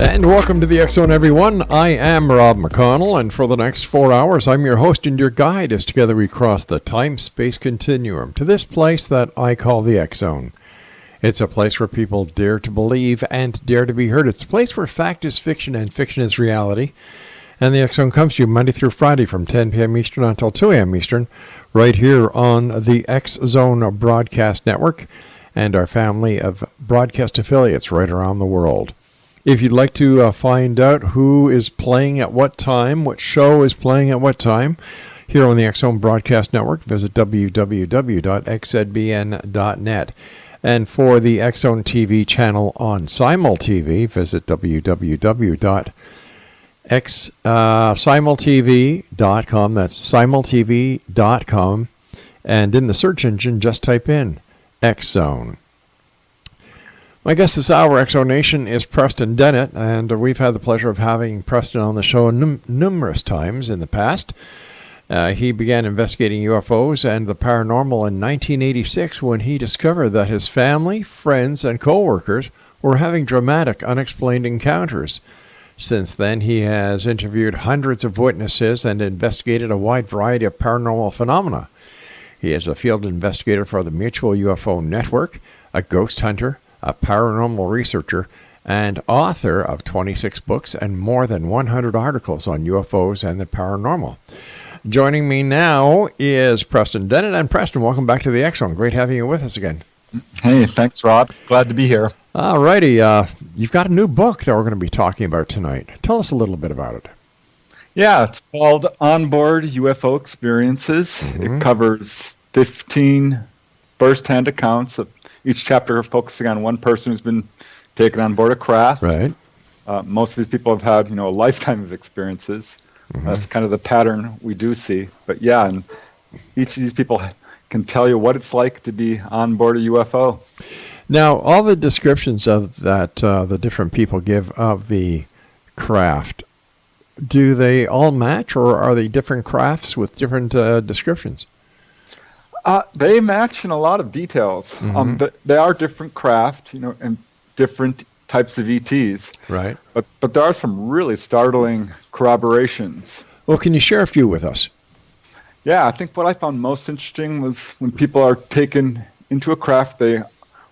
And welcome to the X Zone, everyone. I am Rob McConnell, and for the next 4 hours, I'm your host and your guide as together we cross the time-space continuum to this place that I call the X Zone. It's a place where people dare to believe and dare to be heard. It's a place where fact is fiction and fiction is reality. And the X Zone comes to you Monday through Friday from 10 p.m. Eastern until 2 a.m. Eastern, right here on the X Zone Broadcast Network and our family of broadcast affiliates right around the world. If you'd like to find out who is playing at what time, what show is playing at what time, here on the X Zone Broadcast Network, visit www.xzbn.net. And for the X Zone TV channel on SimulTV, visit www.simultv.com. That's simultv.com. And in the search engine, just type in X Zone. My guest this hour, X Zone Nation, is Preston Dennett, and we've had the pleasure of having Preston on the show numerous times in the past. He began investigating UFOs and the paranormal in 1986 when he discovered that his family, friends, and co-workers were having dramatic, unexplained encounters. Since then, he has interviewed hundreds of witnesses and investigated a wide variety of paranormal phenomena. He is a field investigator for the Mutual UFO Network, a ghost hunter, a paranormal researcher, and author of 26 books and more than 100 articles on UFOs and the paranormal. Joining me now is Preston Dennett. And Preston, welcome back to the X Zone. Great having you with us again. Hey, thanks, Rob. Glad to be here. All righty. You've got a new book that we're going to be talking about tonight. Tell us a little bit about it. Yeah, it's called Onboard UFO Experiences. Mm-hmm. It covers 15 first-hand accounts of each chapter focusing on one person who's been taken on board a craft. Right. Most of these people have had, a lifetime of experiences. Mm-hmm. That's kind of the pattern we do see. But yeah, and each of these people can tell you what it's like to be on board a UFO. Now, all the descriptions of that the different people give of the craft, do they all match, or are they different crafts with different descriptions? They match in a lot of details. Mm-hmm. They are different craft, and different types of ETs. Right. But there are some really startling corroborations. Well, can you share a few with us? Yeah, I think what I found most interesting was when people are taken into a craft, mm-hmm.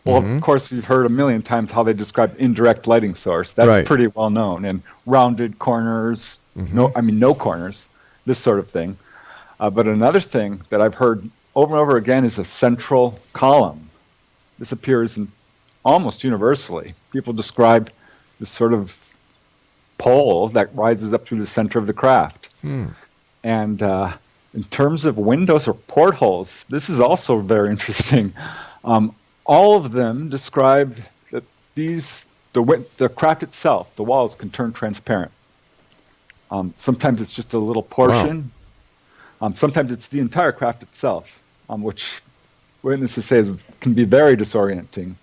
Of course, we've heard a million times how they describe indirect lighting source. That's right. Pretty well known. And rounded corners, mm-hmm. no corners, this sort of thing. But another thing that I've heard over and over again is a central column. This appears almost universally. People describe this sort of pole that rises up through the center of the craft. And in terms of windows or portholes, this is also very interesting. All of them describe that the craft itself, the walls, can turn transparent. Sometimes it's just a little portion. Wow. Sometimes it's the entire craft itself, which witnesses say can be very disorienting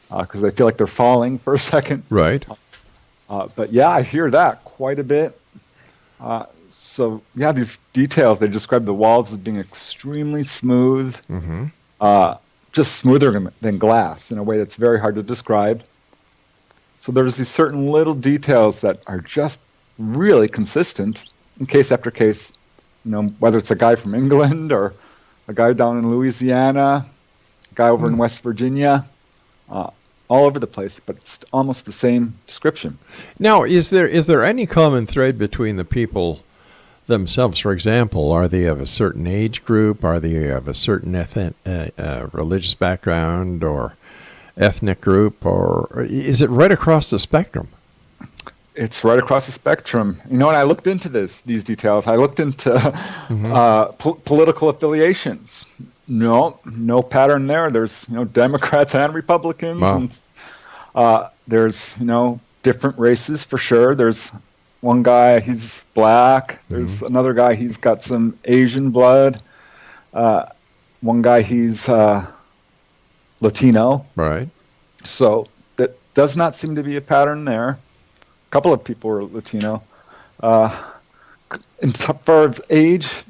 because they feel like they're falling for a second. Right. But yeah, I hear that quite a bit. So yeah, these details, they describe the walls as being extremely smooth, mm-hmm. Just smoother than glass in a way that's very hard to describe. So there's these certain little details that are just really consistent in case after case, whether it's a guy from England or a guy down in Louisiana, a guy over in West Virginia, all over the place, but it's almost the same description. Now, is there any common thread between the people themselves? For example, are they of a certain age group? Are they of a certain religious background or ethnic group? Or is it right across the spectrum? It's right across the spectrum. When I looked into these details, I looked into mm-hmm. Political affiliations. No pattern there. There's Democrats and Republicans. Wow. And there's different races for sure. There's one guy, he's black. There's mm-hmm. another guy, he's got some Asian blood. One guy, he's Latino. Right. So that does not seem to be a pattern there. A couple of people were Latino. In far as age,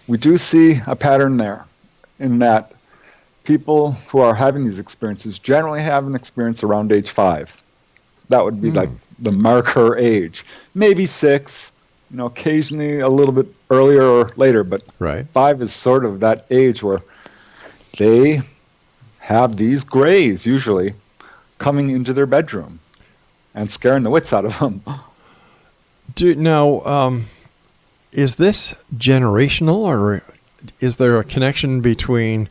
we do see a pattern there in that people who are having these experiences generally have an experience around age 5. That would be like the marker age. Maybe 6, occasionally a little bit earlier or later, but Right. 5 is sort of that age where they have these grays usually coming into their bedroom and scaring the wits out of them. Now, is this generational, or is there a connection between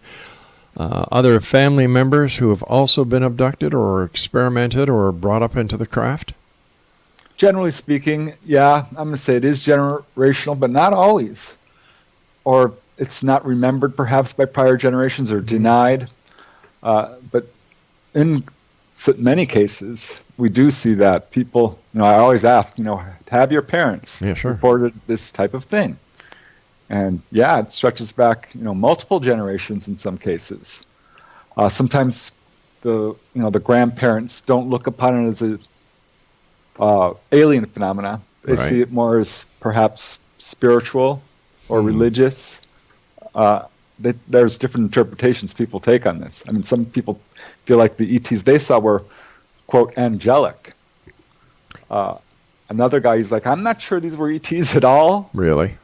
other family members who have also been abducted or experimented or brought up into the craft? Generally speaking, yeah, I'm going to say it is generational, but not always. Or it's not remembered perhaps by prior generations or denied. But in many cases, we do see that people, I always ask, have your parents reported this type of thing? And yeah, it stretches back, multiple generations in some cases. Sometimes the grandparents don't look upon it as a alien phenomena. They see it more as perhaps spiritual or religious. There's different interpretations people take on this. I mean, some people feel like the ETs they saw were, quote, angelic. Another guy, he's like, I'm not sure these were ETs at all. Really?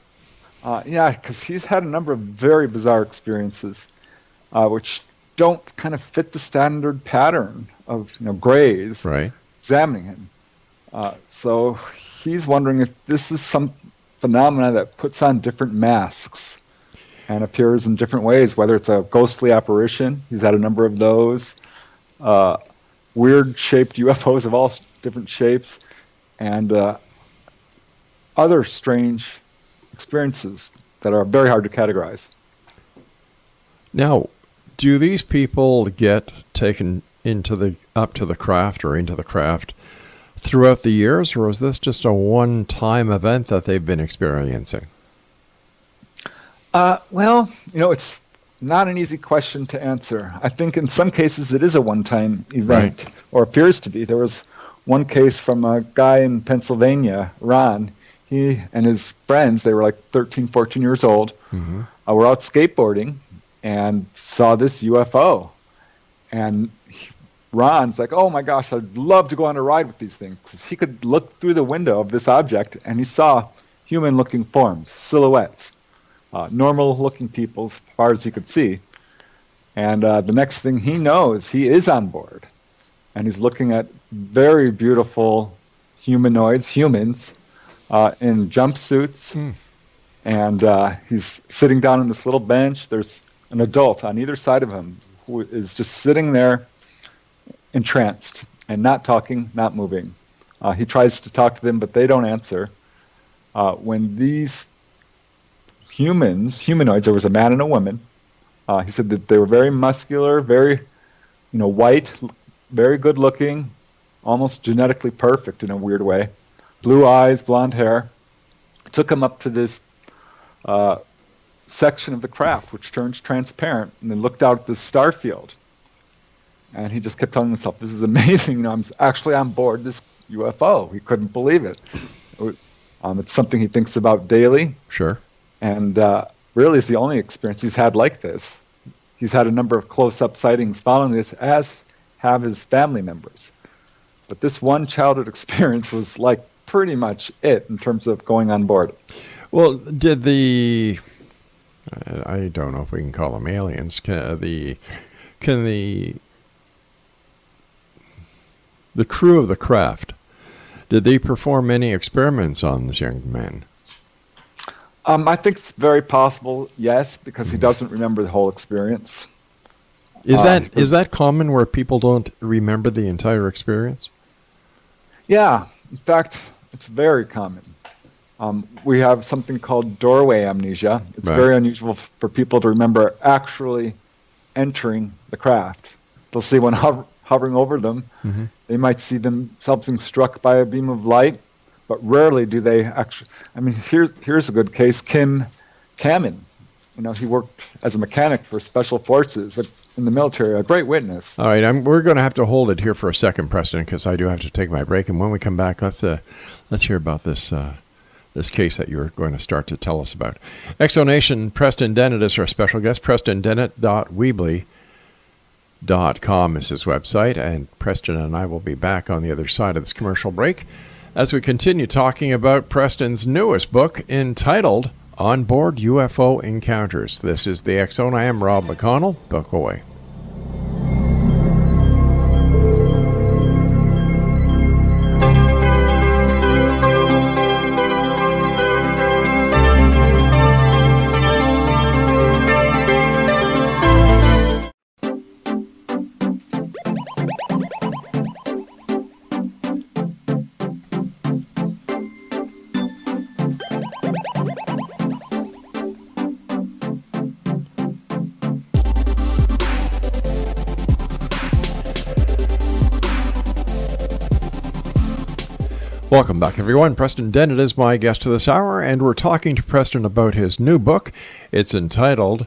Yeah, because he's had a number of very bizarre experiences, which don't kind of fit the standard pattern of grays examining him. So he's wondering if this is some phenomena that puts on different masks and appears in different ways, whether it's a ghostly apparition. He's had a number of those. Weird-shaped UFOs of all different shapes, and other strange experiences that are very hard to categorize. Now, do these people get taken up to the craft or into the craft throughout the years, or is this just a one-time event that they've been experiencing? Well, it's not an easy question to answer. I think in some cases it is a one-time event, or appears to be. There was one case from a guy in Pennsylvania, Ron. He and his friends, they were like 13, 14 years old, were out skateboarding and saw this UFO. And Ron's like, oh my gosh, I'd love to go on a ride with these things, because he could look through the window of this object and he saw human-looking forms, silhouettes, normal-looking people as far as he could see. And the next thing he knows, he is on board. And he's looking at very beautiful humans, in jumpsuits. And he's sitting down on this little bench. There's an adult on either side of him who is just sitting there entranced and not talking, not moving. He tries to talk to them, but they don't answer. When these humanoids, there was a man and a woman, he said that they were very muscular, very white, very good looking, almost genetically perfect in a weird way. Blue eyes, blonde hair. Took him up to this section of the craft, which turns transparent, and then looked out at this star field. And he just kept telling himself, this is amazing. I'm actually on board this UFO. He couldn't believe it. It's something he thinks about daily. Sure. And really is the only experience he's had like this. He's had a number of close-up sightings following this, as have his family members. But this one childhood experience was like pretty much it in terms of going on board. Well, did I don't know if we can call them aliens, can the crew of the craft, did they perform any experiments on this young man? I think it's very possible, yes, because he doesn't remember the whole experience. Is that common, where people don't remember the entire experience? Yeah, in fact, it's very common. We have something called doorway amnesia. It's very unusual for people to remember actually entering the craft. They'll see one hovering over them. They might see themselves being struck by a beam of light, but rarely do they actually. I mean, here's a good case. Kim Kamen. He worked as a mechanic for special forces in the military, a great witness. All right, we're going to have to hold it here for a second, Preston, because I do have to take my break. And when we come back, let's hear about this case that you're going to start to tell us about. Exonation, Preston Dennett is our special guest. PrestonDennett.weebly. DENNETT.com is his website, and Preston and I will be back on the other side of this commercial break as we continue talking about Preston's newest book entitled Onboard UFO Encounters. This is the X Zone. I am Rob McConnell. Book away. Welcome back, everyone. Preston Dennett is my guest this hour, and we're talking to Preston about his new book. It's entitled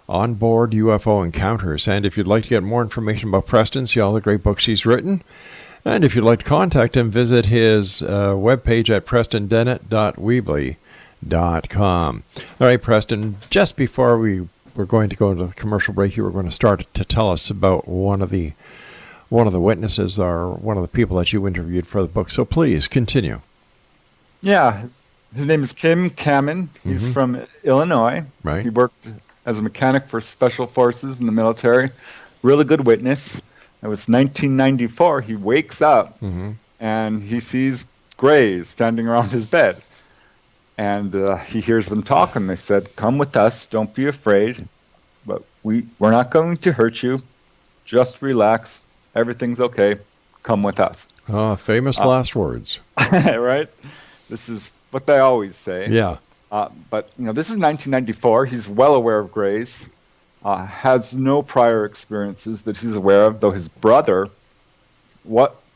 Onboard UFO Encounters. And if you'd like to get more information about Preston, see all the great books he's written, and if you'd like to contact him, visit his webpage at prestondennett.weebly.com. All right, Preston, just before we were going to go into the commercial break, you were going to start to tell us about one of the witnesses or one of the people that you interviewed for the book. So please continue. Yeah, his name is Kim Kamen. He's from Illinois. Right. He worked as a mechanic for special forces in the military. Really good witness. It was 1994. He wakes up and he sees grays standing around his bed. And he hears them talking. They said, "Come with us. Don't be afraid. But we're not going to hurt you. Just relax. Everything's okay. Come with us." Famous last words. Right? This is what they always say. Yeah. But, this is 1994. He's well aware of grays. Has no prior experiences that he's aware of, though his brother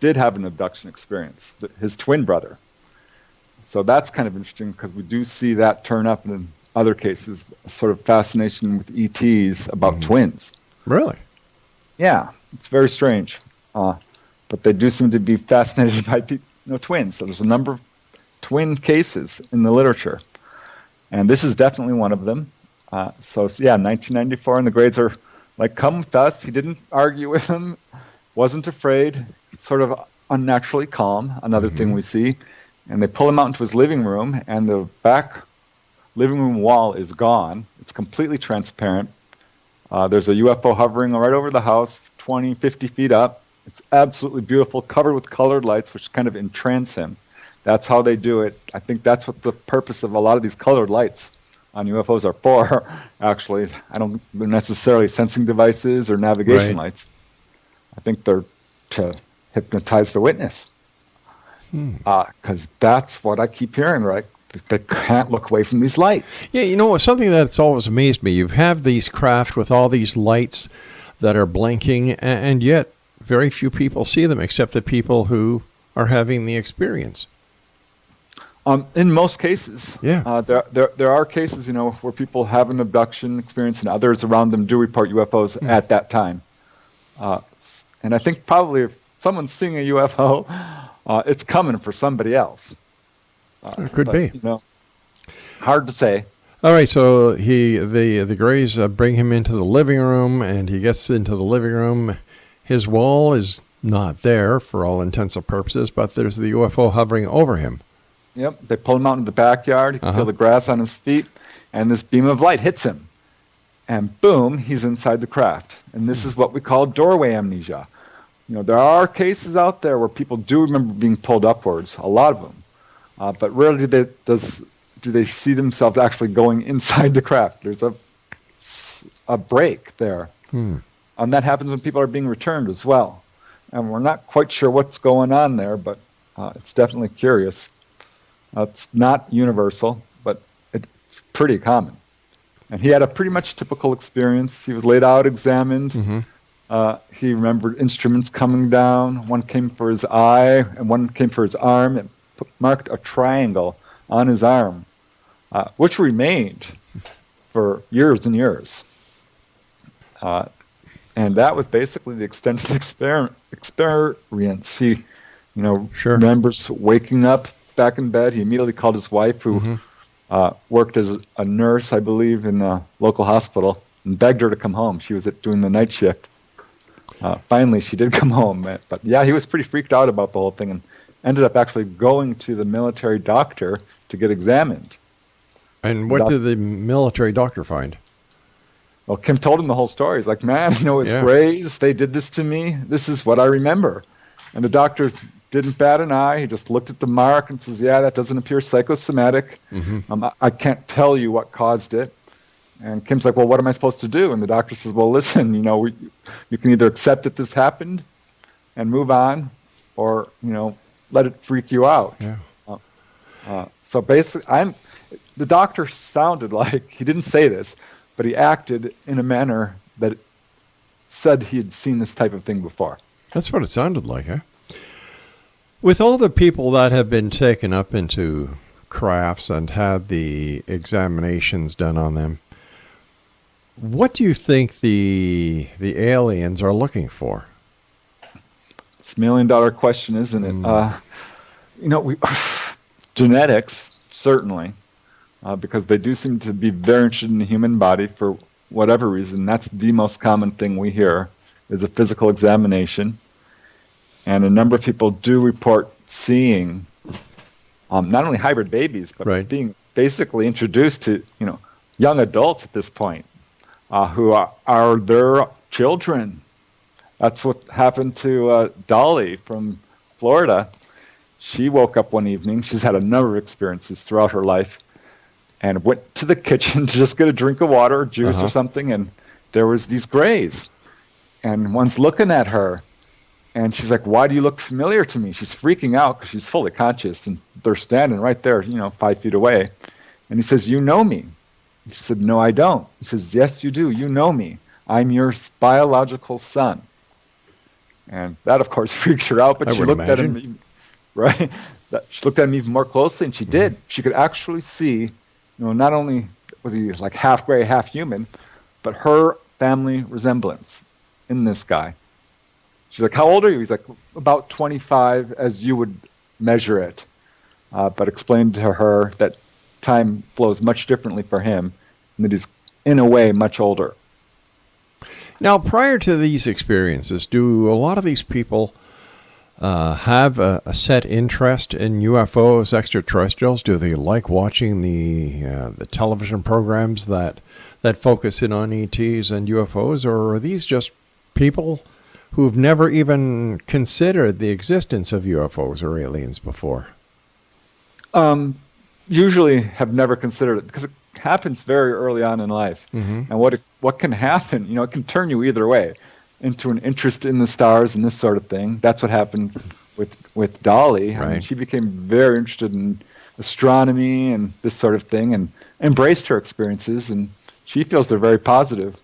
did have an abduction experience, his twin brother. So that's kind of interesting because we do see that turn up in other cases, a sort of fascination with ETs about twins. Really? Yeah. It's very strange, but they do seem to be fascinated by twins. So there's a number of twin cases in the literature, and this is definitely one of them. 1994, and the Greys are like, "Come with us." He didn't argue with them, wasn't afraid, sort of unnaturally calm. Another thing we see, and they pull him out into his living room, and the back living room wall is gone. It's completely transparent. There's a UFO hovering right over the house, 20, 50 feet up. It's absolutely beautiful, covered with colored lights, which kind of entrance him. That's how they do it. I think that's what the purpose of a lot of these colored lights on UFOs are for, actually. They're necessarily sensing devices or navigation lights. I think they're to hypnotize the witness. Because that's what I keep hearing, right? They can't look away from these lights. Yeah, something that's always amazed me, you have these craft with all these lights that are blinking, and yet very few people see them except the people who are having the experience. In most cases. Yeah. There are cases, where people have an abduction experience and others around them do report UFOs at that time. And I think probably if someone's seeing a UFO, it's coming for somebody else. It could be. Hard to say. All right, so the Greys bring him into the living room, and he gets into the living room. His wall is not there for all intents and purposes, but there's the UFO hovering over him. Yep, they pull him out in the backyard. He can feel the grass on his feet, and this beam of light hits him. And boom, he's inside the craft. And this is what we call doorway amnesia. There are cases out there where people do remember being pulled upwards, a lot of them. But rarely do they see themselves actually going inside the craft. There's a break there. And that happens when people are being returned as well. And we're not quite sure what's going on there, but it's definitely curious. It's not universal, but it's pretty common. And he had a pretty much typical experience. He was laid out, examined. He remembered instruments coming down. One came for his eye, and one came for his arm. It marked a triangle on his arm, which remained for years and years. And that was basically the extent of the experience. He, remembers waking up back in bed. He immediately called his wife, who worked as a nurse, I believe, in a local hospital, and begged her to come home. She was doing the night shift. Finally, she did come home. But yeah, he was pretty freaked out about the whole thing and ended up actually going to the military doctor to get examined. And what did the military doctor find? Well, Kim told him the whole story. He's like, man, it's Grays. They did this to me. This is what I remember. And the doctor didn't bat an eye. He just looked at the mark and says, yeah, that doesn't appear psychosomatic. I can't tell you what caused it. And Kim's like, well, what am I supposed to do? And the doctor says, well, listen, you can either accept that this happened and move on, or, let it freak you out. Yeah. So basically, the doctor sounded like, he didn't say this, but he acted in a manner that said he had seen this type of thing before. That's what it sounded like, huh? With all the people that have been taken up into crafts and had the examinations done on them, what do you think the aliens are looking for? It's a $1 million question, isn't it? Genetics, certainly, because they do seem to be very interested in the human body for whatever reason. That's the most common thing we hear, is a physical examination. And a number of people do report seeing not only hybrid babies, but being basically introduced to young adults at this point who are their children. That's what happened to Dolly from Florida. She woke up one evening. She's had a number of experiences throughout her life, and went to the kitchen to just get a drink of water or juice or something, and there was these Grays. And one's looking at her, and she's like, why do you look familiar to me? She's freaking out because she's fully conscious, and they're standing right there, 5 feet away. And he says, you know me? And she said, no, I don't. He says, yes, you do. You know me. I'm your biological son. And that, of course, freaked her out, but she looked at him, she looked at him even more closely, and she did. She could actually see, not only was he like half gray, half human, but her family resemblance in this guy. She's like, how old are you? He's like, about 25 as you would measure it, but explained to her that time flows much differently for him, and that he's, in a way, much older. Now, prior to these experiences, do a lot of these people have a set interest in UFOs, extraterrestrials? Do they like watching the television programs that focus in on ETs and UFOs, or are these just people who've never even considered the existence of UFOs or aliens before? Usually have never considered it, because it happens very early on in life. And what can happen, it can turn you either way, into an interest in the stars and this sort of thing. That's what happened with Dolly. I mean, she became very interested in astronomy and this sort of thing, and embraced her experiences, and she feels they're very positive.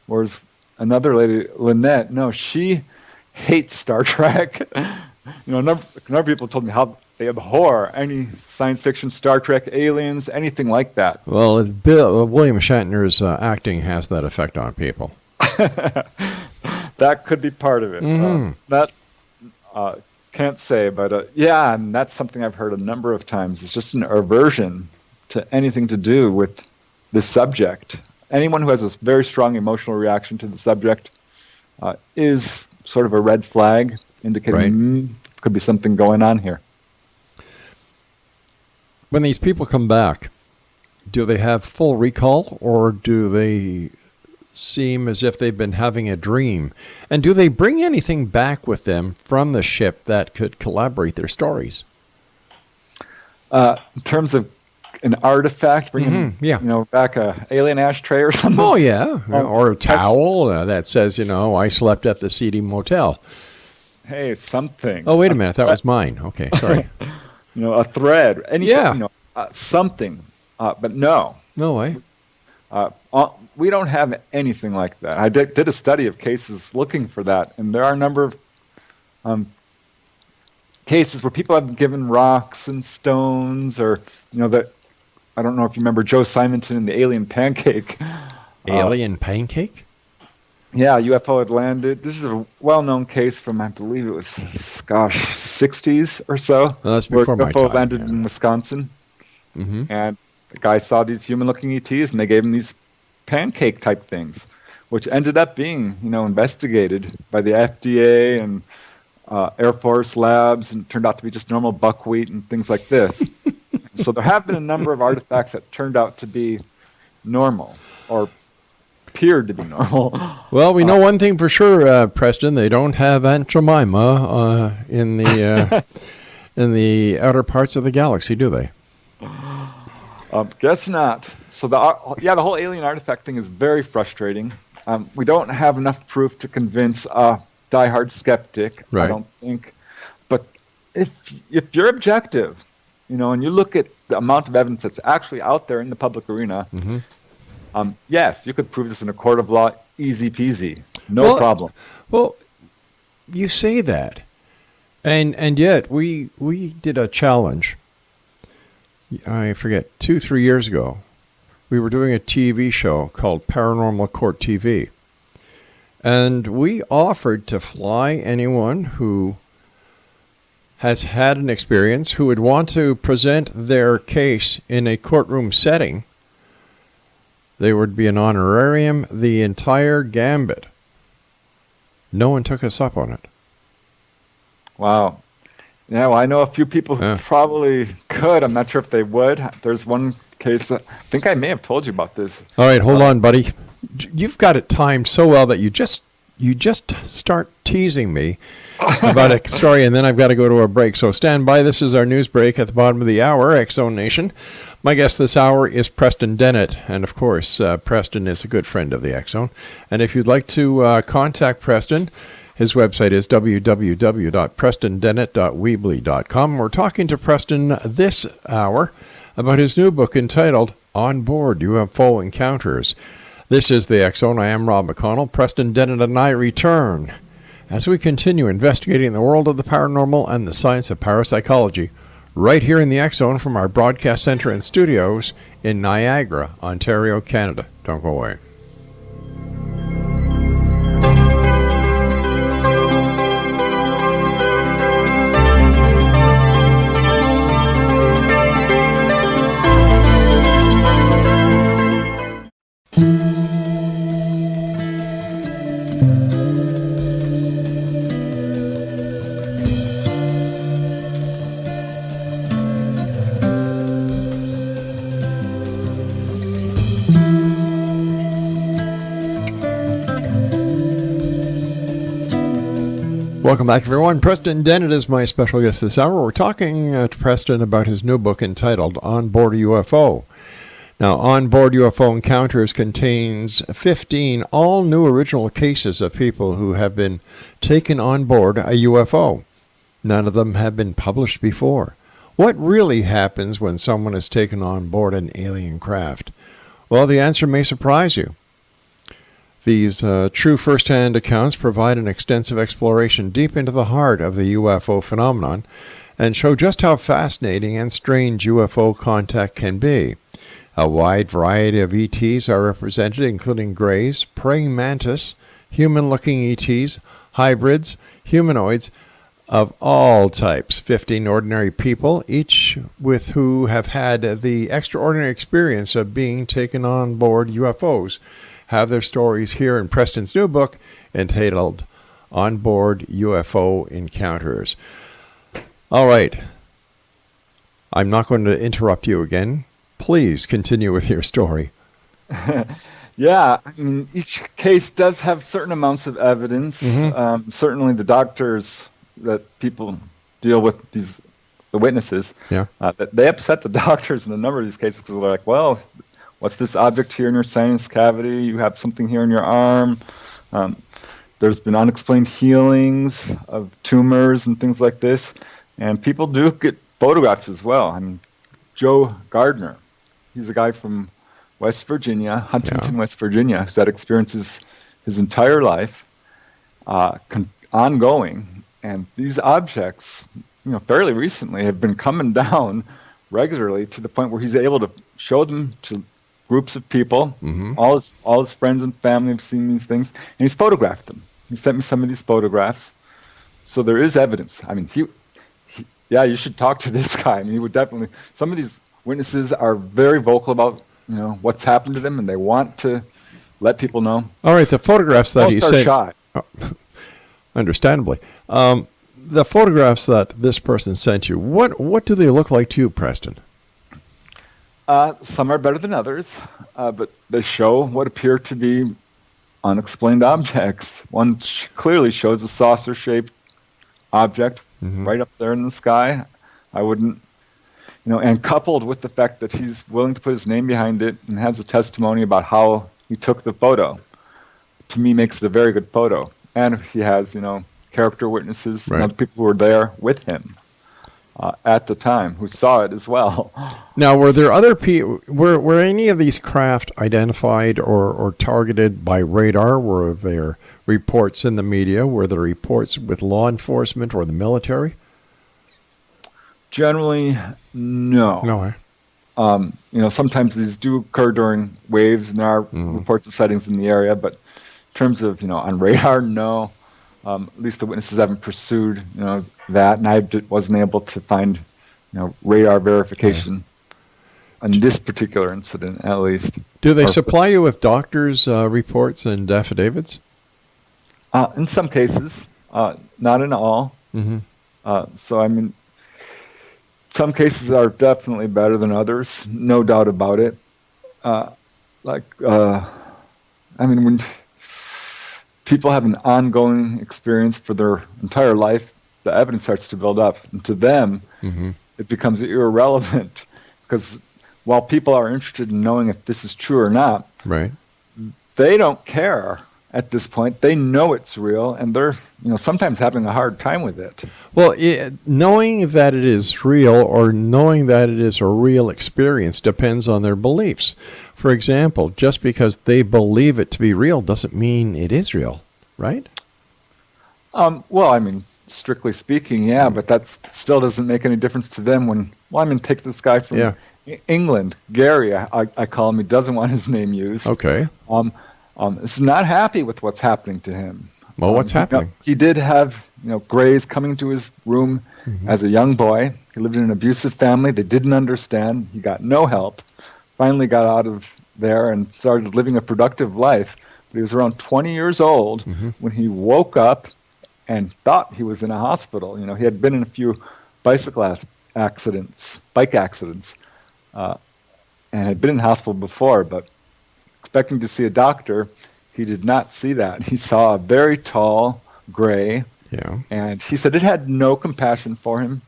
Whereas another lady, Lynette, no, she hates Star Trek. A number of people told me how they abhor any science fiction, Star Trek, aliens, anything like that. Well, William Shatner's acting has that effect on people. That could be part of it. That can't say, but yeah, and that's something I've heard a number of times. It's just an aversion to anything to do with this subject. Anyone who has a very strong emotional reaction to the subject is sort of a red flag, indicating could be something going on here. When these people come back, do they have full recall, or do they seem as if they've been having a dream? And do they bring anything back with them from the ship that could corroborate their stories? In terms of an artifact, bringing back a alien ashtray or something? Oh, yeah. Or a towel that says, I slept at the seedy motel. Hey, something. Oh, wait a minute. That was mine. Okay, sorry. A thread. Anything, something. But no. No way. We don't have anything like that. I did a study of cases looking for that, and there are a number of cases where people have been given rocks and stones, or that. I don't know if you remember Joe Simonton and the alien pancake. Alien pancake? Yeah, UFO had landed. This is a well-known case from, I believe it was, 60s or so. Well, that's before my time. UFO landed in Wisconsin, and the guy saw these human-looking ETs, and they gave him these pancake-type things, which ended up being, investigated by the FDA and Air Force labs, and turned out to be just normal buckwheat and things like this. So there have been a number of artifacts that turned out to be normal, or appeared to be normal. Well, we know one thing for sure, Preston. They don't have Aunt Jemima in the in the outer parts of the galaxy, do they? Guess not. So the whole alien artifact thing is very frustrating. We don't have enough proof to convince a diehard skeptic, right. I don't think. But if you're objective, and you look at the amount of evidence that's actually out there in the public arena, yes, you could prove this in a court of law, easy peasy, no problem. Well, you say that, and yet we did a challenge. I forget, 2-3 years ago, we were doing a TV show called Paranormal Court TV, and we offered to fly anyone who has had an experience who would want to present their case in a courtroom setting. There would be an honorarium, the entire gambit. No one took us up on it. Wow. Yeah, well, I know a few people who probably could. I'm not sure if they would. There's one case, I think I may have told you about this. All right, hold on, buddy. You've got it timed so well that you just start teasing me about a story, and then I've got to go to a break. So stand by. This is our news break at the bottom of the hour, X-Zone Nation. My guest this hour is Preston Dennett, and of course, Preston is a good friend of the X-Zone. And if you'd like to contact Preston, his website is www.prestondennett.weebly.com. We're talking to Preston this hour about his new book entitled On Board UFO Encounters. This is the X-Zone. I am Rob McConnell. Preston Dennett and I return as we continue investigating the world of the paranormal and the science of parapsychology right here in the X-Zone from our broadcast center and studios in Niagara, Ontario, Canada. Don't go away. Welcome back, everyone. Preston Dennett is my special guest this hour. We're talking to Preston about his new book entitled On Board UFO. Now, On Board UFO Encounters contains 15 all-new original cases of people who have been taken on board a UFO. None of them have been published before. What really happens when someone is taken on board an alien craft? Well, the answer may surprise you. These true first-hand accounts provide an extensive exploration deep into the heart of the UFO phenomenon and show just how fascinating and strange UFO contact can be. A wide variety of ETs are represented, including greys, praying mantis, human-looking ETs, hybrids, humanoids of all types. 15 ordinary people, each with who have had the extraordinary experience of being taken on board UFOs, have their stories here in Preston's new book entitled On Board UFO Encounters. All right. I'm not going to interrupt you again. Please continue with your story. Yeah, I mean, each case does have certain amounts of evidence. Certainly the doctors that people deal with, the witnesses, that they upset the doctors in a number of these cases because they're like, well, what's this object here in your sinus cavity? You have something here in your arm. There's been unexplained healings of tumors and things like this. And people do get photographs as well. I mean, Joe Gardner, he's a guy from West Virginia, Huntington, West Virginia, who's had experiences his entire life, ongoing. And these objects, fairly recently have been coming down regularly to the point where he's able to show them to groups of people. All his friends and family have seen these things, and he's photographed them. He sent me some of these photographs, so there is evidence. I mean, you should talk to this guy. I mean, he would definitely. Some of these witnesses are very vocal about what's happened to them, and they want to let people know. All right, the photographs that Most he are sent. shy. Understandably. The photographs that this person sent you, what do they look like to you, Preston? Some are better than others, but they show what appear to be unexplained objects. One clearly shows a saucer-shaped object right up there in the sky. I wouldn't, and coupled with the fact that he's willing to put his name behind it and has a testimony about how he took the photo, to me makes it a very good photo. And he has, character witnesses and other people who were there with him at the time who saw it as well. Now, were there other people? Were any of these craft identified or targeted by radar? Were there reports in the media? Were there reports with law enforcement or the military? Generally, no. No. Sometimes these do occur during waves, and there are reports of sightings in the area. But in terms of on radar, no. At least the witnesses haven't pursued that, and I wasn't able to find radar verification on this particular incident, at least. Do they supply you with doctors' reports and affidavits? In some cases, not in all. So some cases are definitely better than others, no doubt about it. When people have an ongoing experience for their entire life, the evidence starts to build up. And to them, it becomes irrelevant, because while people are interested in knowing if this is true or not, they don't care at this point. They know it's real, and they're sometimes having a hard time with it. Well, knowing that it is real or knowing that it is a real experience depends on their beliefs. For example, just because they believe it to be real doesn't mean it is real, right? Strictly speaking, yeah, but that still doesn't make any difference to them take this guy from England, Gary, I call him. He doesn't want his name used. Okay. Is not happy with what's happening to him. Well, what's happening? He did have, grays coming to his room as a young boy. He lived in an abusive family. They didn't understand. He got no help. Finally got out of there and started living a productive life. But he was around 20 years old when he woke up and thought he was in a hospital. He had been in a few bike accidents, and had been in hospital before, but expecting to see a doctor, he did not see that. He saw a very tall gray, and he said it had no compassion for him.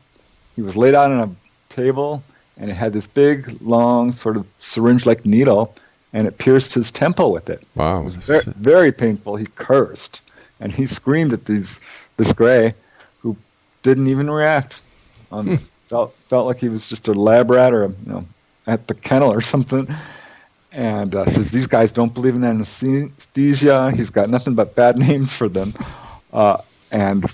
He was laid out on a table, and it had this big, long, sort of syringe-like needle, and it pierced his temple with it. Wow. It was very, very painful. He cursed, and he screamed at this gray, who didn't even react. Felt like he was just a lab rat or at the kennel or something. And says these guys don't believe in anesthesia. He's got nothing but bad names for them. And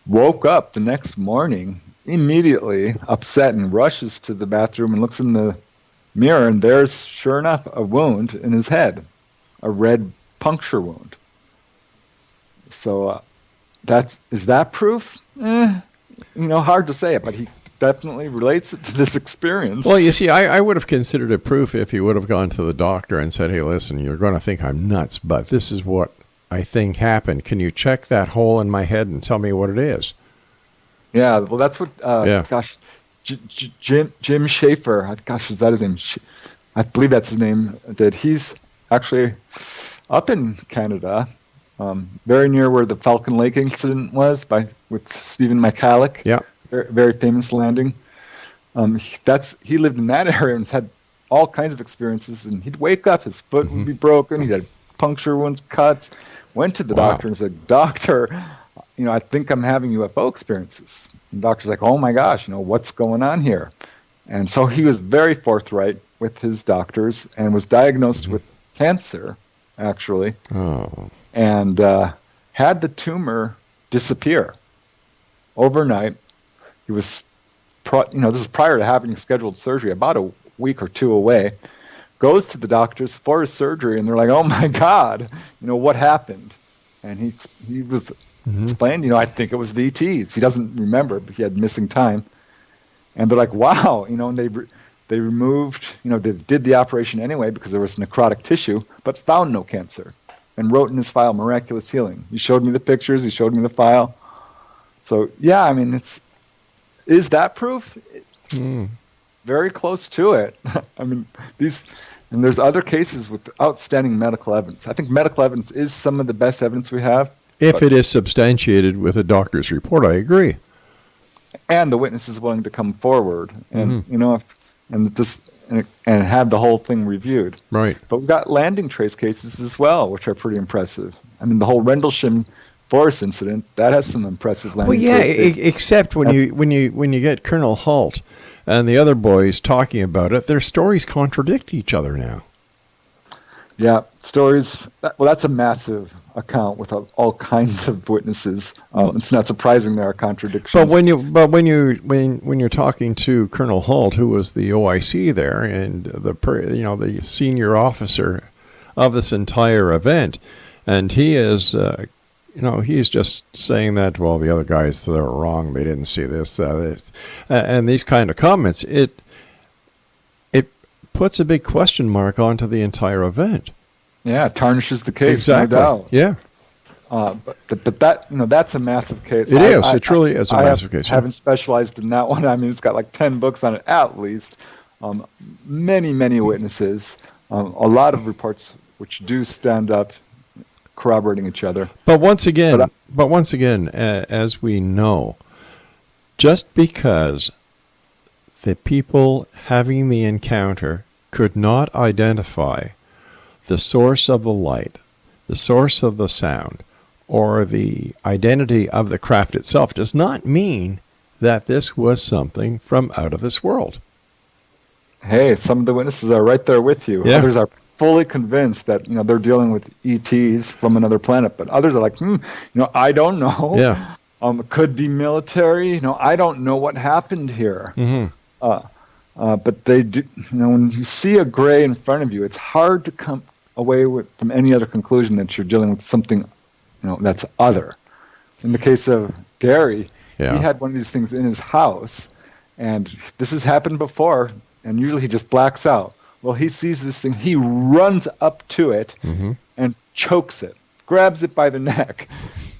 woke up the next morning immediately upset and rushes to the bathroom and looks in the mirror, and there's, sure enough, a wound in his head, a red puncture wound. So is that proof? Hard to say it, but he definitely relates it to this experience. Well, you see, I would have considered it proof if he would have gone to the doctor and said, hey, listen, you're going to think I'm nuts, but this is what I think happened. Can you check that hole in my head and tell me what it is? Yeah, well, that's what, Jim Schaefer, is that his name? I believe that's his name, did. He's actually up in Canada, very near where the Falcon Lake incident was with Stephen McCallick. Yeah. Very famous landing. He lived in that area and had all kinds of experiences. And he'd wake up, his foot would be broken. He had puncture wounds, cuts. Went to the doctor and said, "Doctor, I think I'm having UFO experiences." And the doctor's like, "Oh my gosh, what's going on here?" And so he was very forthright with his doctors and was diagnosed with cancer, actually, and had the tumor disappear overnight. He was, this is prior to having scheduled surgery, about a week or two away. Goes to the doctors for his surgery, and they're like, "Oh my God, what happened?" And he was explained, I think it was the ETs. He doesn't remember, but he had missing time. And they're like, "Wow," and they They removed, they did the operation anyway because there was necrotic tissue, but found no cancer, and wrote in his file, miraculous healing. He showed me the pictures. He showed me the file. So, yeah, I mean, is that proof? Very close to it. I mean, and there's other cases with outstanding medical evidence. I think medical evidence is some of the best evidence we have. If it is substantiated with a doctor's report, I agree. And the witness is willing to come forward, and and have the whole thing reviewed. Right. But we've got landing trace cases as well, which are pretty impressive. I mean, the whole Rendlesham Forest incident, that has some impressive landing trace cases. Except when you get Colonel Halt and the other boys talking about it, their stories contradict each other now. Yeah, stories. Well, that's a massive account with all kinds of witnesses. It's not surprising there are contradictions. But when you're talking to Colonel Halt, who was the OIC there and the senior officer of this entire event, and he is he's just saying that, well, the other guys, they're wrong, they didn't see this, and these kind of comments, it puts a big question mark onto the entire event. Yeah, it tarnishes the case, exactly. No doubt. Yeah. But that, that's a massive case. It truly is a massive case. I haven't specialized in that one. I mean, it's got like 10 books on it at least. Many witnesses, a lot of reports which do stand up corroborating each other. But once again, as we know, just because the people having the encounter could not identify the source of the light, the source of the sound, or the identity of the craft itself does not mean that this was something from out of this world. Hey, some of the witnesses are right there with you. Yeah. Others are fully convinced that they're dealing with ETs from another planet, but others are like, I don't know. Yeah. It could be military. I don't know what happened here. Mm-hmm. But they do. When you see a gray in front of you, it's hard to come away from any other conclusion that you're dealing with something, that's other. In the case of Gary, he had one of these things in his house, and this has happened before, and usually he just blacks out. Well, he sees this thing, he runs up to it and chokes it, grabs it by the neck,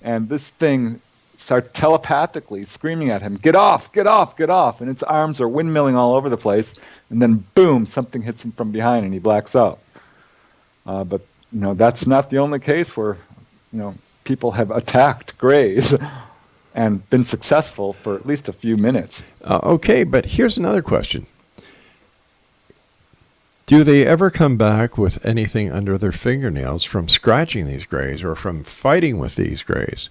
and this thing starts telepathically screaming at him, "Get off, get off, get off," and its arms are windmilling all over the place, and then boom, something hits him from behind and he blacks out. But that's not the only case where people have attacked grays and been successful for at least a few minutes. Okay, but here's another question. Do they ever come back with anything under their fingernails from scratching these grays or from fighting with these grays?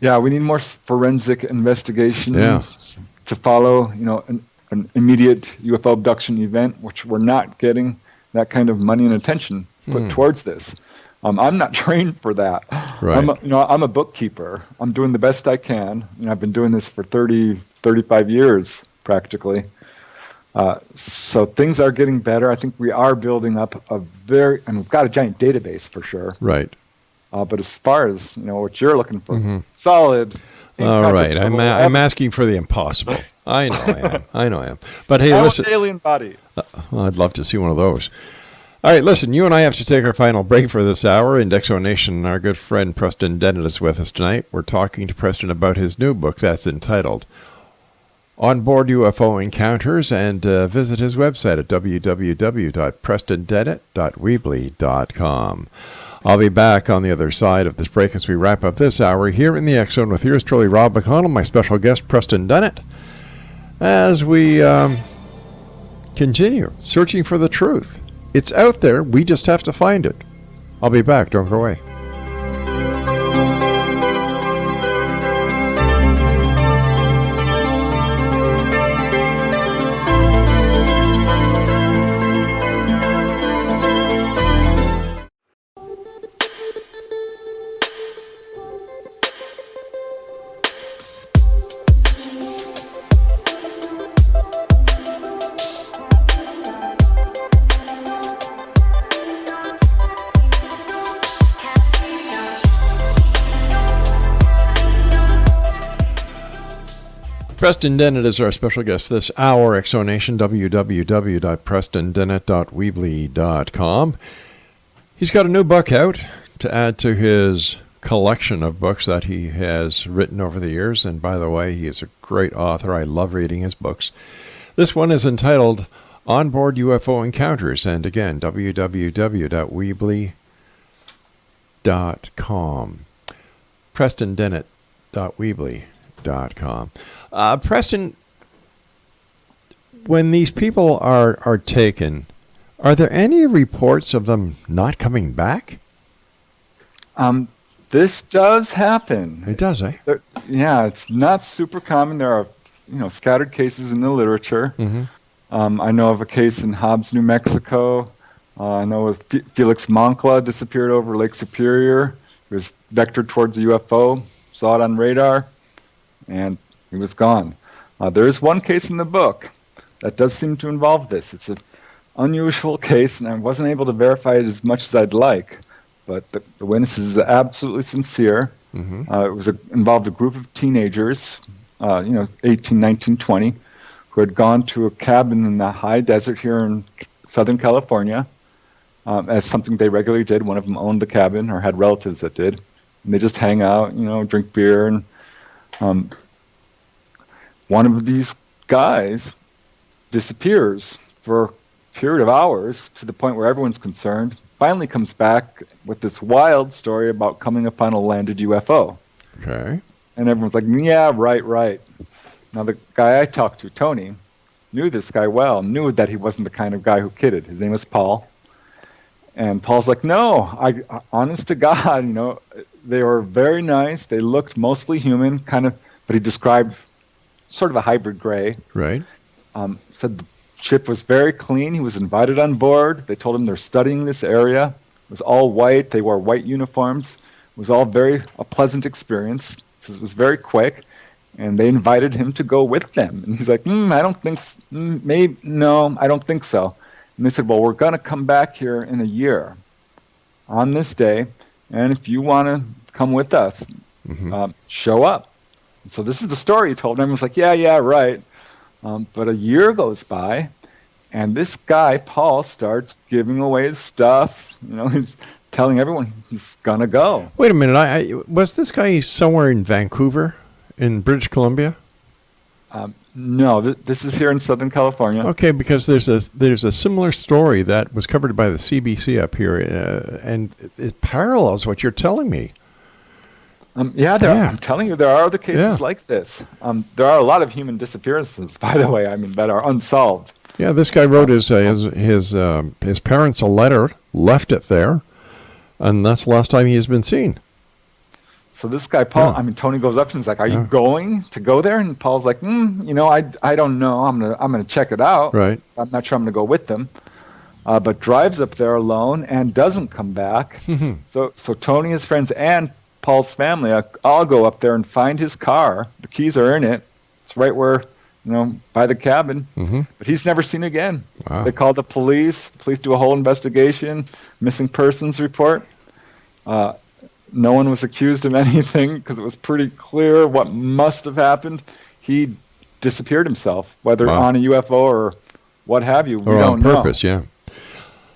Yeah, we need more forensic investigation to follow, an immediate UFO abduction event, which we're not getting that kind of money and attention put towards this. I'm not trained for that. Right. I'm a bookkeeper. I'm doing the best I can. I've been doing this for 35 years practically. So things are getting better. I think we are building up and we've got a giant database for sure. Right. But as far as what you're looking for, solid. All right, I'm asking for the impossible. I know I am. But hey, listen. Alien body. I'd love to see one of those. All right, listen. You and I have to take our final break for this hour. Indexo Nation, our good friend Preston Dennett is with us tonight. We're talking to Preston about his new book that's entitled On Board UFO Encounters, and visit his website at www.prestondennett.weebly.com. I'll be back on the other side of this break as we wrap up this hour here in the X Zone with yours truly, Rob McConnell, my special guest, Preston Dennett, as we continue searching for the truth. It's out there. We just have to find it. I'll be back. Don't go away. Preston Dennett is our special guest this hour. Exonation, www.prestondennett.weebly.com. He's got a new book out to add to his collection of books that he has written over the years. And by the way, he is a great author. I love reading his books. This one is entitled Onboard UFO Encounters. And again, www.weebly.com. PrestonDennett.weebly.com. Preston, when these people are taken, are there any reports of them not coming back? This does happen. It does, eh? Yeah, it's not super common. There are, scattered cases in the literature. Mm-hmm. I know of a case in Hobbs, New Mexico. I know of Felix Moncla disappeared over Lake Superior. He was vectored towards a UFO, saw it on radar, and he was gone. There is one case in the book that does seem to involve this. It's an unusual case, and I wasn't able to verify it as much as I'd like, but the witness is absolutely sincere. Mm-hmm. It involved a group of teenagers, 18, 19, 20, who had gone to a cabin in the high desert here in Southern California, as something they regularly did. One of them owned the cabin or had relatives that did. And they just hang out, drink beer. And one of these guys disappears for a period of hours to the point where everyone's concerned, finally comes back with this wild story about coming upon a landed UFO. Okay. And everyone's like, yeah, right. Now, the guy I talked to, Tony, knew this guy well, knew that he wasn't the kind of guy who kidded. His name was Paul. And Paul's like, no, honest to God, they were very nice. They looked mostly human, but he described sort of a hybrid gray. Right. Said the ship was very clean. He was invited on board. They told him they're studying this area. It was all white. They wore white uniforms. It was all a pleasant experience. It was very quick. And they invited him to go with them. And he's like, I don't think I don't think so. And they said, well, we're going to come back here in a year on this day. And if you want to come with us, show up. And so this is the story he told. And everyone's like, yeah, right. But a year goes by, and this guy, Paul, starts giving away his stuff. He's telling everyone he's going to go. Wait a minute. Was this guy somewhere in Vancouver, in British Columbia? No, this is here in Southern California. Okay, because there's a similar story that was covered by the CBC up here, and it parallels what you're telling me. I'm telling you, there are other cases like this. There are a lot of human disappearances, by the way, that are unsolved. Yeah, this guy wrote his parents a letter, left it there, and that's the last time he has been seen. So this guy, Paul, Tony goes up and he's like, are you going to go there? And Paul's like, I don't know. I'm gonna check it out. Right. I'm not sure I'm gonna go with them. But drives up there alone and doesn't come back. So Tony, his friends, and Paul's family all go up there and find his car. The keys are in it. It's right where, by the cabin. But he's never seen again. Wow. They call the police. The police do a whole investigation, missing persons report. No one was accused of anything because it was pretty clear what must have happened. He disappeared himself, whether on a UFO or what have you. We don't know. On purpose, yeah.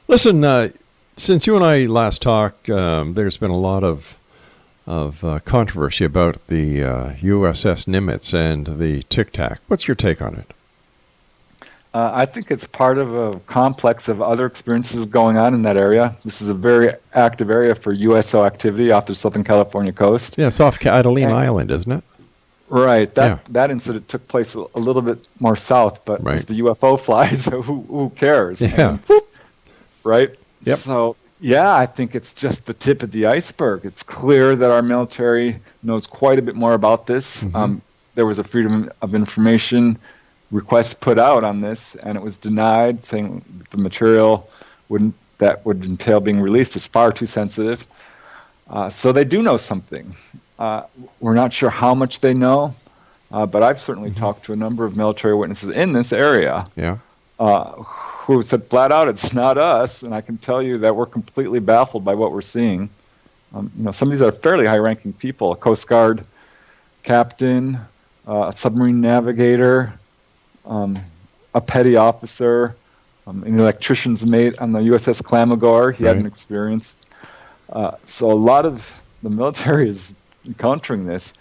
Listen, since you and I last talked, there's been a lot of controversy about the USS Nimitz and the Tic Tac. What's your take on it? I think it's part of a complex of other experiences going on in that area. This is a very active area for USO activity off the Southern California coast. Yeah, it's off Catalina Island, isn't it? Right. That incident took place a little bit more south, but as the UFO flies, who cares? Yeah. Right? Yep. So, I think it's just the tip of the iceberg. It's clear that our military knows quite a bit more about this. There was a Freedom of Information request put out on this, and it was denied, saying the material that would entail being released is far too sensitive. So they do know something. We're not sure how much they know, but I've certainly talked to a number of military witnesses in this area who said flat out, it's not us, and I can tell you that we're completely baffled by what we're seeing. Some of these are fairly high-ranking people, a Coast Guard captain, a submarine navigator, a petty officer, an electrician's mate on the USS Clamagore. He had an experience. So a lot of the military is encountering this,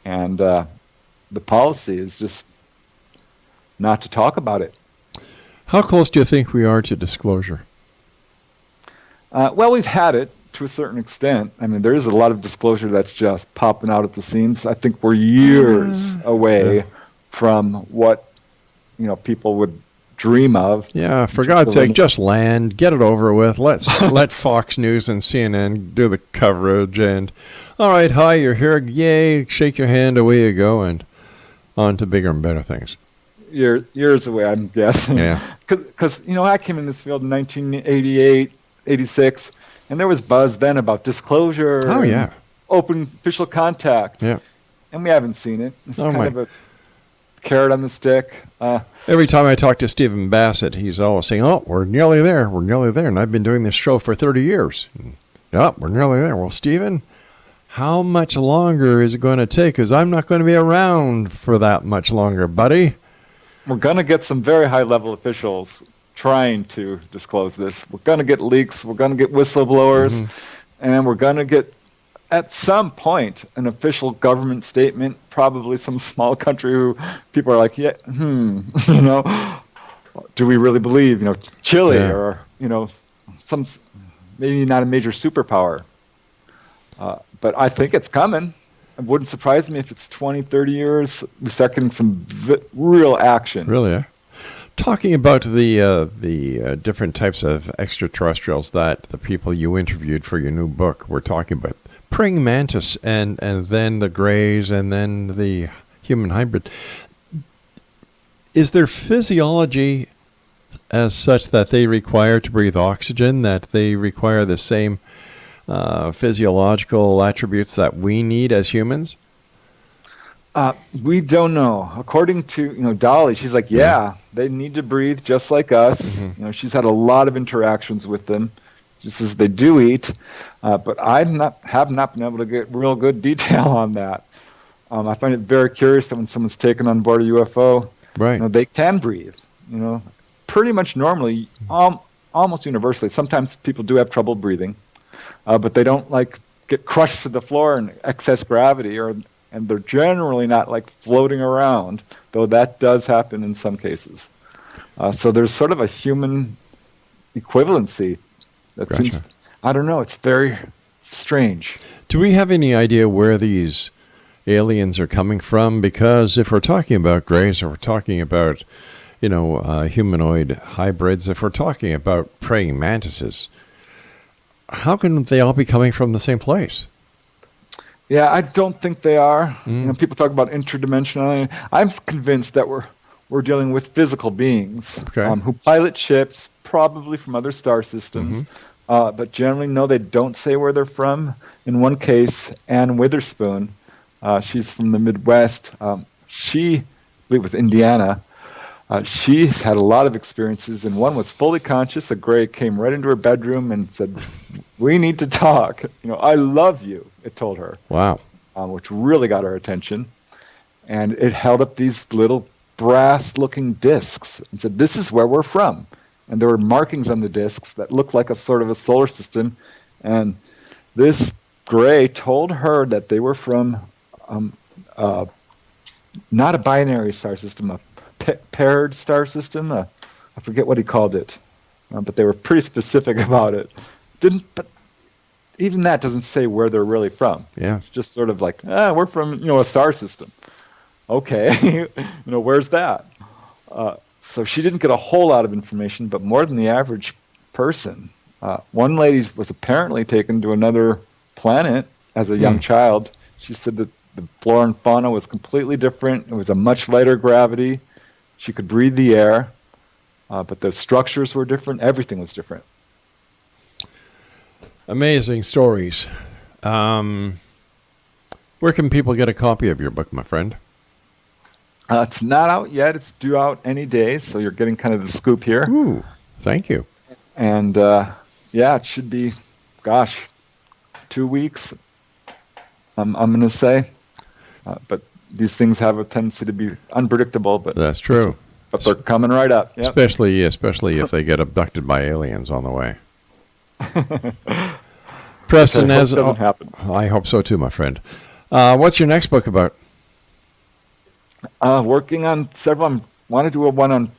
and the policy is just not to talk about it. How close do you think we are to disclosure? Well, we've had it to a certain extent. I mean, there is a lot of disclosure that's just popping out at the seams. I think we're years away from what people would dream of. Yeah, for God's sake, just land, get it over with. Let Fox News and CNN do the coverage, and all right, hi, you're here, yay, shake your hand, away you go, and on to bigger and better things. Years away, I'm guessing. Yeah. Because I came in this field in 1988, 86, and there was buzz then about disclosure. Oh yeah. Open official contact. Yeah. And we haven't seen it. It's kind of a carrot on the stick. Every time I talk to Stephen Bassett, he's always saying, "Oh, we're nearly there. We're nearly there." And I've been doing this show for 30 years. Yeah, we're nearly there. Well, Stephen, how much longer is it going to take? Because I'm not going to be around for that much longer, buddy. We're going to get some very high-level officials trying to disclose this. We're going to get leaks. We're going to get whistleblowers. And we're going to get, at some point, an official government statement, probably some small country who people are like, do we really believe, Chile or, some, maybe not a major superpower. But I think it's coming. It wouldn't surprise me if it's 20, 30 years, we start getting some real action. Really, yeah. Talking about the different types of extraterrestrials that the people you interviewed for your new book were talking about, praying mantis and then the greys and then the human hybrid. Is their physiology as such that they require to breathe oxygen, that they require the same physiological attributes that we need as humans? We don't know. According to Dolly, she's like, they need to breathe just like us. She's had a lot of interactions with them, just as they do eat. But I have not been able to get real good detail on that. I find it very curious that when someone's taken on board a UFO, they can breathe. Pretty much normally, almost universally. Sometimes people do have trouble breathing. But they don't get crushed to the floor in excess gravity, and they're generally not floating around, though that does happen in some cases. So there's sort of a human equivalency that seems, I don't know, it's very strange. Do we have any idea where these aliens are coming from? Because if we're talking about greys, if we're talking about, humanoid hybrids, if we're talking about praying mantises, how can they all be coming from the same place? Yeah, I don't think they are. People talk about interdimensionality. I'm convinced that we're dealing with physical beings who pilot ships, probably from other star systems. But generally, no, they don't say where they're from. In one case, Ann Witherspoon, she's from the Midwest. She, I believe it was Indiana. She's had a lot of experiences, and one was fully conscious. A gray came right into her bedroom and said, "We need to talk. I love you," it told her. Wow. Which really got her attention. And it held up these little brass-looking discs and said, "This is where we're from." And there were markings on the discs that looked like a sort of a solar system. And this gray told her that they were from not a binary star system, a paired star system. I forget what he called it, but they were pretty specific about it. But even that doesn't say where they're really from. Yeah, it's just sort of like, we're from a star system. Okay, where's that? So she didn't get a whole lot of information, but more than the average person. One lady was apparently taken to another planet as a young child. She said that the flora and fauna was completely different. It was a much lighter gravity. She could breathe the air, but the structures were different. Everything was different. Amazing stories. Where can people get a copy of your book, my friend? It's not out yet. It's due out any day, so you're getting kind of the scoop here. Ooh, thank you. And, it should be, 2 weeks, I'm going to say. But these things have a tendency to be unpredictable, but that's true. But they're coming right up. Yep. Especially if they get abducted by aliens on the way. Preston, as doesn't happen. I hope so too, my friend. What's your next book about? Working on several. I want to do one on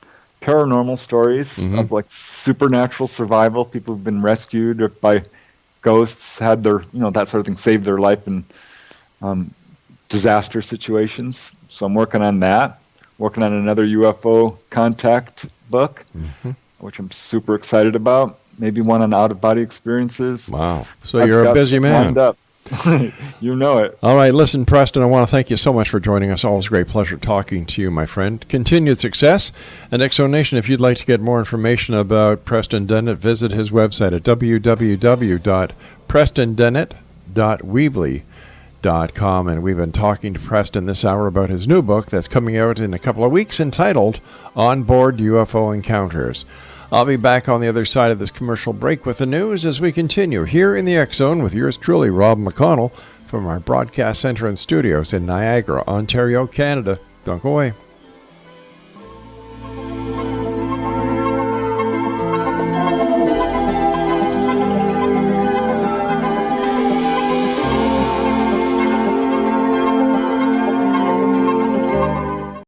paranormal stories of like supernatural survival. People who've been rescued by ghosts, had their that sort of thing, saved their life in disaster situations. So I'm working on that. Working on another UFO contact book, which I'm super excited about. Maybe one on out-of-body experiences. Wow. So you're a busy man. Lined up. You know it. All right. Listen, Preston, I want to thank you so much for joining us. Always a great pleasure talking to you, my friend. Continued success. And Exonation, if you'd like to get more information about Preston Dennett, visit his website at www.prestondennett.weebly.com. And we've been talking to Preston this hour about his new book that's coming out in a couple of weeks entitled On Board UFO Encounters. I'll be back on the other side of this commercial break with the news as we continue here in the X Zone with yours truly, Rob McConnell, from our broadcast center and studios in Niagara, Ontario, Canada. Don't go away.